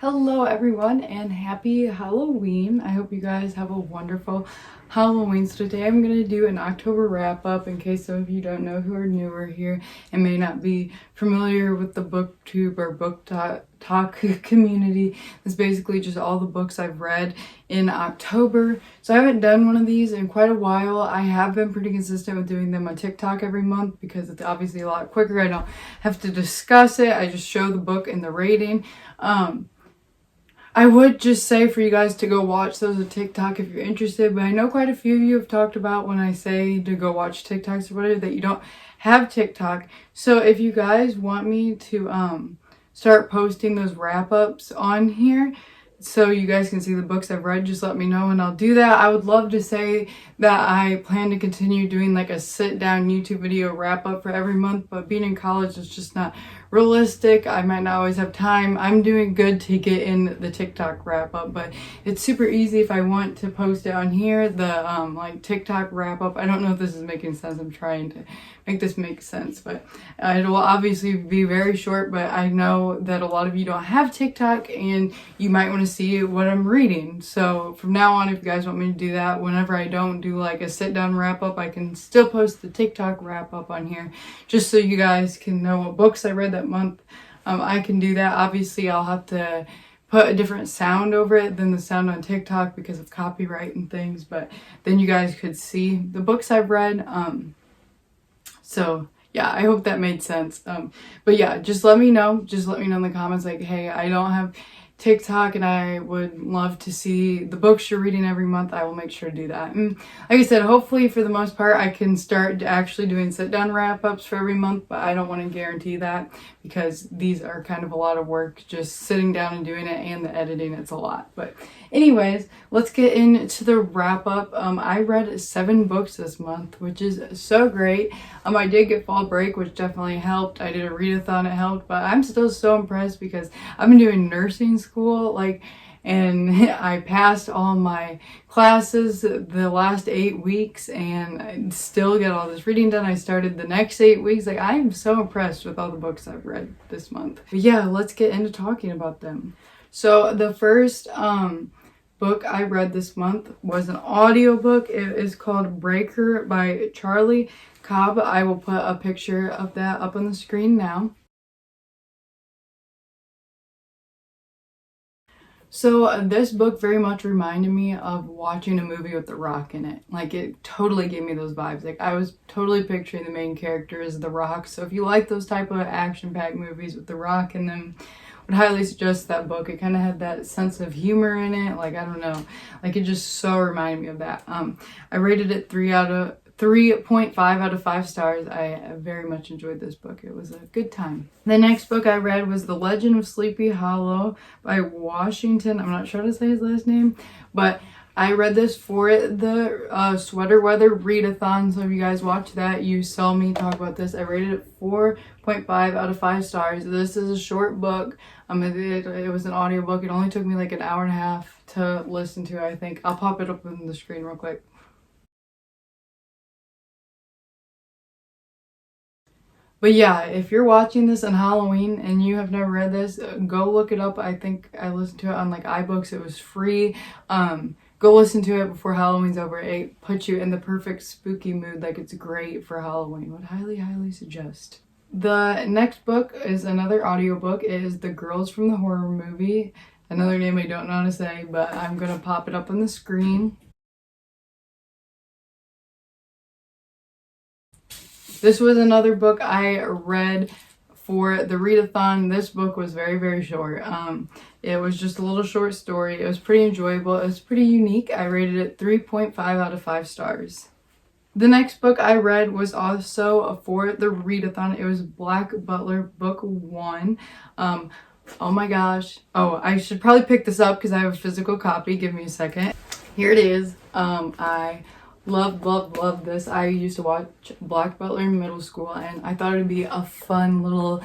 Hello everyone and happy Halloween. I hope you guys have a wonderful Halloween. So today I'm going to do an October wrap up in case some of you don't know who are newer here and may not be familiar with the booktube or book talk community. It's basically just all the books I've read in October. So I haven't done one of these in quite a while. I have been pretty consistent with doing them on TikTok every month because it's obviously a lot quicker. I don't have to discuss it. I just show the book and the rating. I would just say for you guys to go watch those on TikTok if you're interested, but I know quite a few of you have talked about when I say to go watch TikToks or whatever that you don't have TikTok. So if you guys want me to start posting those wrap-ups on here so you guys can see the books I've read, just let me know and I'll do that. I would love to say that I plan to continue doing like a sit-down YouTube video wrap-up for every month, but being in college is just not realistic. I might not always have time. I'm doing good to get in the TikTok wrap up, but it's super easy if I want to post it on here, the like TikTok wrap up. I don't know if this is making sense. I'm trying to make this make sense, but it will obviously be very short, but I know that a lot of you don't have TikTok and you might want to see what I'm reading. So from now on, if you guys want me to do that, whenever I don't do like a sit down wrap up, I can still post the TikTok wrap up on here just so you guys can know what books I read that month. I can do that. Obviously I'll have to put a different sound over it than the sound on TikTok because of copyright and things, but then you guys could see the books I've read. So yeah, I hope that made sense. But yeah, just let me know in the comments like, hey, I don't have TikTok and I would love to see the books you're reading every month. I will make sure to do that. And like I said, hopefully for the most part I can start actually doing sit down wrap ups for every month, but I don't want to guarantee that because these are kind of a lot of work, just sitting down and doing it, and the editing, it's a lot. But anyways, let's get into the wrap up. I read 7 books this month, which is so great. I did get fall break, which definitely helped. I did a readathon, it helped, but I'm still so impressed because I've been doing nursing school, and I passed all my classes the last 8 weeks and I still get all this reading done. I started the next 8 weeks. I am so impressed with all the books I've read this month. But yeah, let's get into talking about them. So the first book I read this month was an audiobook. It is called Breaker by Charlie Cobb. I will put a picture of that up on the screen now. So this book very much reminded me of watching a movie with The Rock in it. It totally gave me those vibes. I was totally picturing the main character as The Rock. So if you like those type of action-packed movies with The Rock in them, I would highly suggest that book. It kind of had that sense of humor in it. I don't know. It just so reminded me of that. I rated it 3.5 out of 5 stars. I very much enjoyed this book. It was a good time. The next book I read was The Legend of Sleepy Hollow by Washington. I'm not sure how to say his last name, but I read this for the Sweater Weather Readathon. So if you guys watch that, you saw me talk about this. I rated it 4.5 out of 5 stars. This is a short book. It was an audiobook. It only took me an hour and a half to listen to, I think. I'll pop it up on the screen real quick. But yeah, if you're watching this on Halloween and you have never read this, go look it up. I think I listened to it on iBooks. It was free. Go listen to it before Halloween's over. It puts you in the perfect spooky mood. It's great for Halloween. Would highly, highly suggest. The next book is another audiobook. It is The Girls from the Horror Movie. Another name I don't know how to say, but I'm going to pop it up on the screen. This was another book I read for the readathon. This book was very, very short. It was just a little short story. It was pretty enjoyable. It was pretty unique. I rated it 3.5 out of 5 stars. The next book I read was also for the readathon. It was Black Butler Book 1. Oh my gosh. Oh, I should probably pick this up because I have a physical copy. Give me a second. Here it is. I love this. I used to watch Black Butler in middle school and I thought it'd be a fun little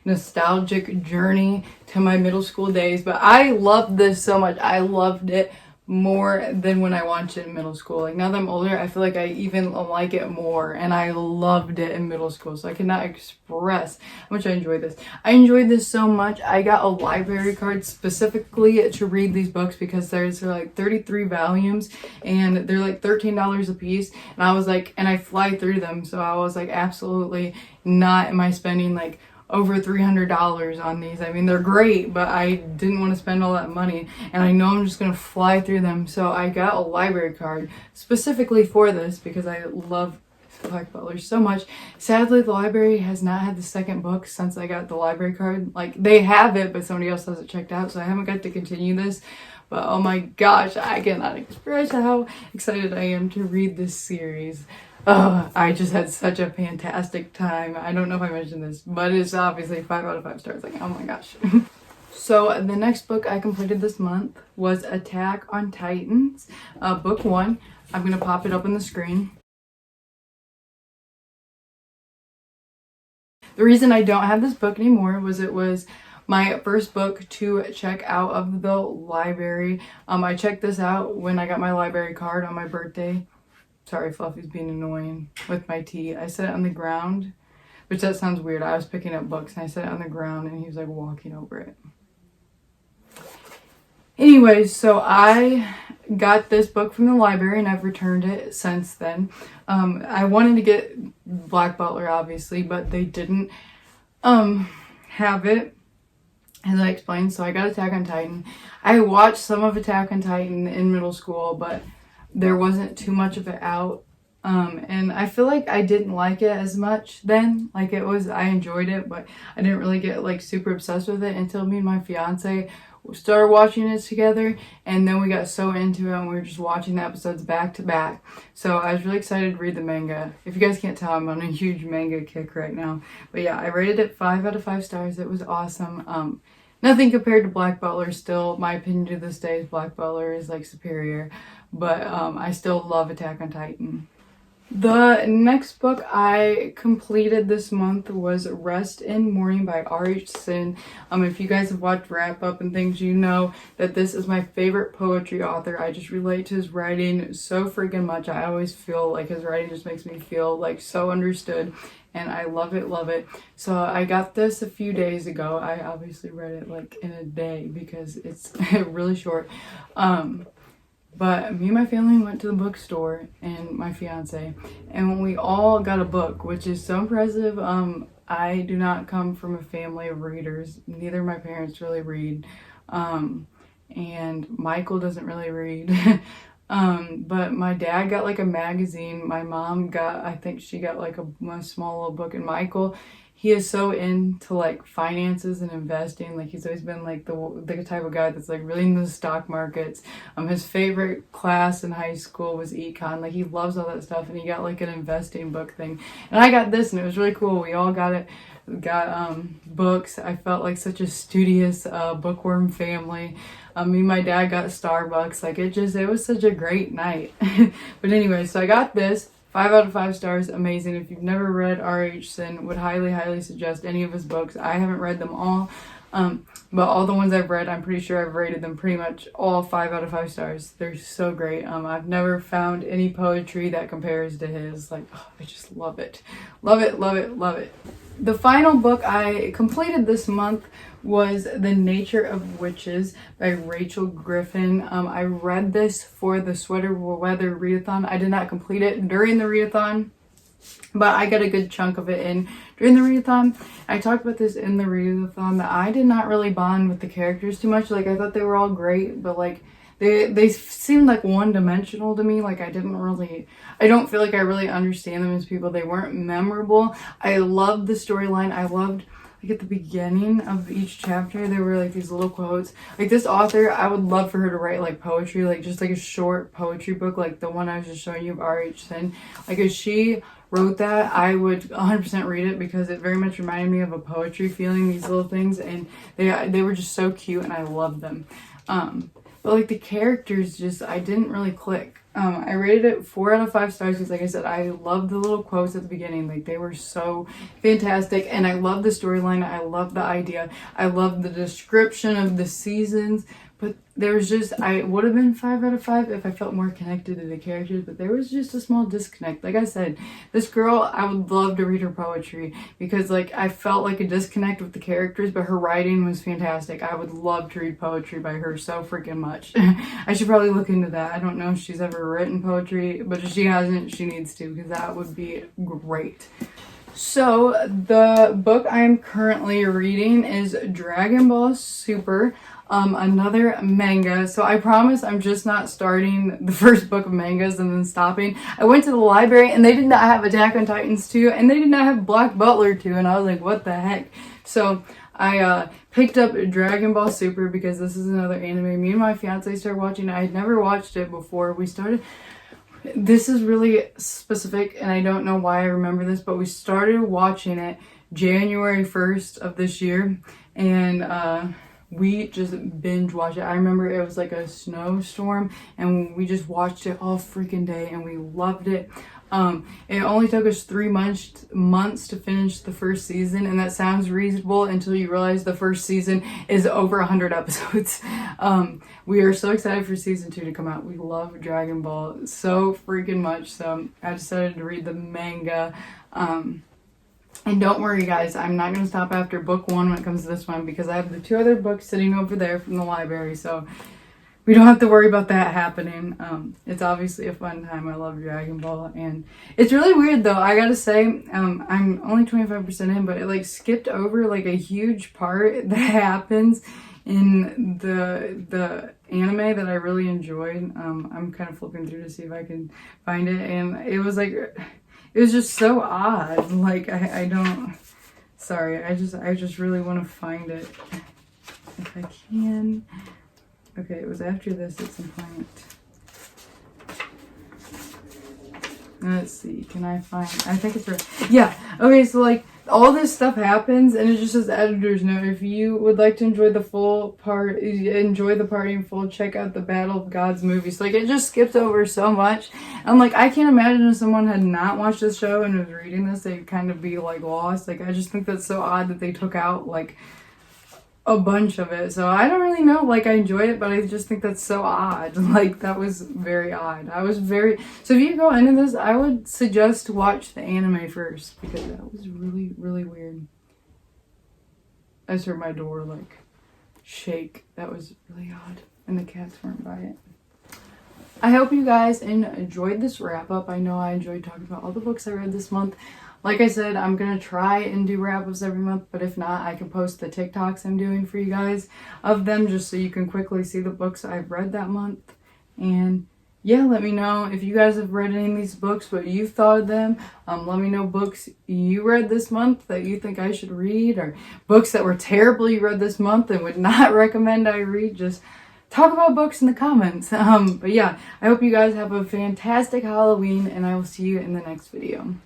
nostalgic journey to my middle school days, but I loved this so much. I loved it more than when I watched it in middle school. Like now that I'm older, I feel like I even like it more, and I loved it in middle school. So I cannot express how much I enjoyed this. I enjoyed this so much. I got a library card specifically to read these books because there's like 33 volumes and they're like $13 a piece. And I was like, and I fly through them. So I was like, absolutely not am I spending like over $300 on these. I mean, they're great, but I didn't want to spend all that money, and I know I'm just gonna fly through them. So I got a library card specifically for this because I love Black Butler so much. Sadly, the library has not had the second book since I got the library card. Like, they have it, but somebody else has it checked out, so I haven't got to continue this. But oh my gosh, I cannot express how excited I am to read this series. Oh, I just had such a fantastic time. I don't know if I mentioned this, but it's obviously 5 out of 5 stars. Like, oh my gosh. So the next book I completed this month was Attack on Titans, book 1. I'm going to pop it up on the screen. The reason I don't have this book anymore was it was my first book to check out of the library. I checked this out when I got my library card on my birthday. Sorry, Fluffy's being annoying with my tea. I set it on the ground, which that sounds weird. I was picking up books and I set it on the ground and he was like walking over it. Anyways, so I got this book from the library and I've returned it since then. I wanted to get Black Butler, obviously, but they didn't have it, as I explained, so I got Attack on Titan. I watched some of Attack on Titan in middle school, but there wasn't too much of it out, and I feel like I didn't like it as much then. Like, it was, I enjoyed it, but I didn't really get like super obsessed with it until me and my fiance started watching it together, and then we got so into it and we were just watching the episodes back to back. So I was really excited to read the manga. If you guys can't tell, I'm on a huge manga kick right now. But yeah, I rated it 5 out of 5 stars. It was awesome. Nothing compared to Black Butler. Still, my opinion to this day is Black Butler is like superior, but I still love Attack on Titan. The next book I completed this month was Rest in Mourning by R.H. Sin. If you guys have watched Wrap Up and things, you know that this is my favorite poetry author. I just relate to his writing so freaking much. I always feel like his writing just makes me feel like so understood, and I love it, love it. So I got this a few days ago. I obviously read it like in a day because it's really short. But me and my family went to the bookstore and my fiance, and we all got a book, which is so impressive. I do not come from a family of readers. Neither of my parents really read. And Michael doesn't really read. But my dad got like a magazine. My mom got, I think she got like a small little book. And Michael, he is so into like finances and investing. Like, he's always been like the type of guy that's like really into the stock markets. His favorite class in high school was econ. Like, he loves all that stuff, and he got like an investing book thing. And I got this, and it was really cool. We all got it. We got books. I felt like such a studious bookworm family. Me and my dad got Starbucks. Like, it was such a great night. But anyway, so I got this. 5 out of 5 stars, amazing. If you've never read R.H. Sin, would highly, highly suggest any of his books. I haven't read them all, but all the ones I've read, I'm pretty sure I've rated them pretty much all 5 out of 5 stars. They're so great. I've never found any poetry that compares to his. Like, oh, I just love it. Love it, love it, love it. The final book I completed this month was The Nature of Witches by Rachel Griffin. I read this for the Sweater Weather readathon. I did not complete it during the readathon, but I got a good chunk of it in during the readathon. I talked about this in the readathon that I did not really bond with the characters too much. Like, I thought they were all great, but like they seemed like one-dimensional to me. Like, I don't feel like I really understand them as people. They weren't memorable. I loved the storyline. I loved, like, at the beginning of each chapter, there were like these little quotes. Like, this author, I would love for her to write like poetry, like just like a short poetry book, like the one I was just showing you of R.H. Sin. Like, if she wrote that, I would 100% read it because it very much reminded me of a poetry feeling, these little things, and they were just so cute and I loved them. But like the characters just, I didn't really click. I rated it 4 out of 5 stars because, like I said, I love the little quotes at the beginning. Like, they were so fantastic, and I love the storyline. I love the idea. I love the description of the seasons. But there was just, I would have been 5 out of 5 if I felt more connected to the characters, but there was just a small disconnect. Like I said, this girl, I would love to read her poetry because, like, I felt like a disconnect with the characters, but her writing was fantastic. I would love to read poetry by her so freaking much. I should probably look into that. I don't know if she's ever written poetry, but if she hasn't, she needs to, because that would be great. So the book I am currently reading is Dragon Ball Super, another manga. So I promise I'm just not starting the first book of mangas and then stopping. I went to the library and they did not have Attack on Titans 2 and they did not have Black Butler 2, and I was like, what the heck? So I picked up Dragon Ball Super because this is another anime me and my fiance started watching. I had never watched it before we started. This is really specific, and I don't know why I remember this, but we started watching it January 1st of this year, and we just binge watched it. I remember it was like a snowstorm, and we just watched it all freaking day, and we loved it. It only took us 3 months to finish the first season, and that sounds reasonable until you realize the first season is over 100 episodes. We are so excited for season 2 to come out. We love Dragon Ball so freaking much, so I decided to read the manga. And don't worry, guys, I'm not going to stop after book 1 when it comes to this one, because I have the 2 other books sitting over there from the library, so we don't have to worry about that happening. It's obviously a fun time. I love Dragon Ball, and it's really weird though. I gotta say, I'm only 25% in, but it like skipped over like a huge part that happens in the anime that I really enjoyed. I'm kind of flipping through to see if I can find it, and it was just so odd. Like I don't. Sorry, I just really want to find it if I can. Okay, it was after this at some point. Let's see, can I find, I think it's right. Yeah, okay, so like all this stuff happens and it just says editor's note. If you would like to enjoy the party in full, check out the Battle of Gods movie. So like it just skips over so much. I'm like, I can't imagine if someone had not watched this show and was reading this, they'd kind of be like lost. Like I just think that's so odd that they took out like a bunch of it. So I don't really know, like I enjoy it, but I just think that's so odd. Like that was very odd. So if you go into this, I would suggest to watch the anime first, because that was really, really weird. I just heard my door like shake. That was really odd, and the cats weren't by it. I hope you guys enjoyed this wrap up. I know I enjoyed talking about all the books I read this month. Like I said, I'm going to try and do wrap-ups every month, but if not, I can post the TikToks I'm doing for you guys of them, just so you can quickly see the books I've read that month. And yeah, let me know if you guys have read any of these books, what you thought of them. Let me know books you read this month that you think I should read, or books that were terrible you read this month and would not recommend I read. Just talk about books in the comments. But yeah, I hope you guys have a fantastic Halloween, and I will see you in the next video.